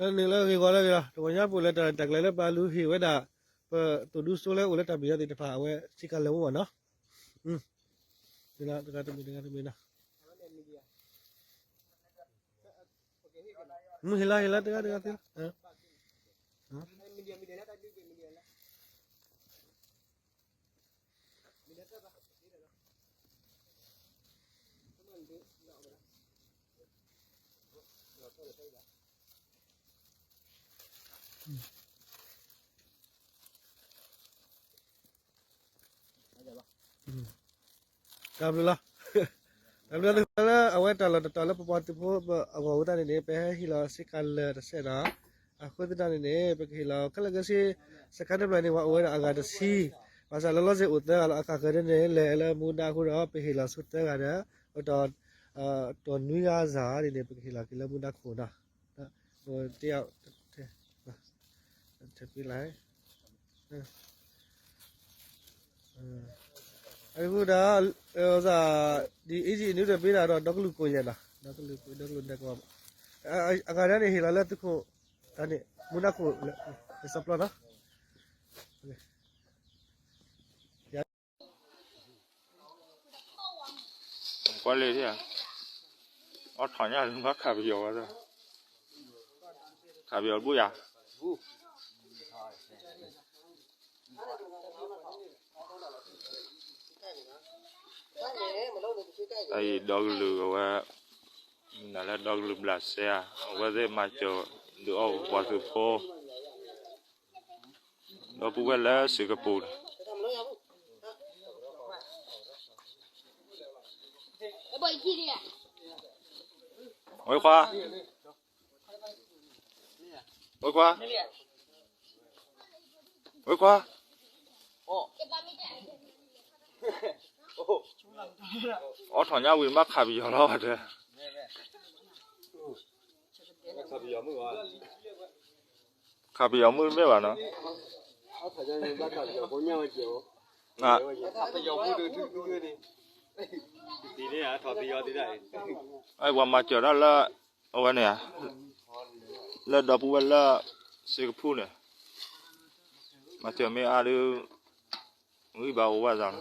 နေလဲခေခေါ်လဲကြတော့ညပူလဲတက်လဲလဲပါလူဟီဝဲတာတူဒူဆိုလဲဦးလဲတပီရတဲ့တဖာဝဲစီကလုံးဝနော်ဒီလားတကတမီနာဟီလာတကတေဟမ်ကဘလာအဲ့ဒါလည်းအဝဲတော်တော်ပပတူဖို့အဝဝတာနေပဲဟီလာစီကလဆက်တာအခုတတနေပဲဟီလာကလကစီစကန်ဘလနေဝအဝဲအဂါတစီဘာသာလောလောဆယ်ဥတဲအခါကရနေလဲမူနာခုတော့ပဲဟီလာဆုတဲကြတယ်တော့တော်နွေရစားနေပဲဟီလာကလမူနာခုနာဟိုတယောက်တက်ပြလိုက်အခုဒါဥစားဒီ easy နုတဲ့ပေးတာတော့ဒေါကလူကိုရလားဒေါကလူနဲ့ကောအကာရနေဟီလာလက်တခုဒါနဲ့မူနာကိုစပလာနော်关了的，我躺下人家卡表啊，卡表不呀？哎，道路我，那来道路不拉塞啊，我在马脚都哦，我是坡，我不会来是个坡。喂花，喂花，喂花。哦。我躺下为嘛卡比较了这？卡比较没没完呢？啊。哎，我妈叫他了，我呢，了到不了，是个铺呢，妈叫没阿六，我一把我晚上。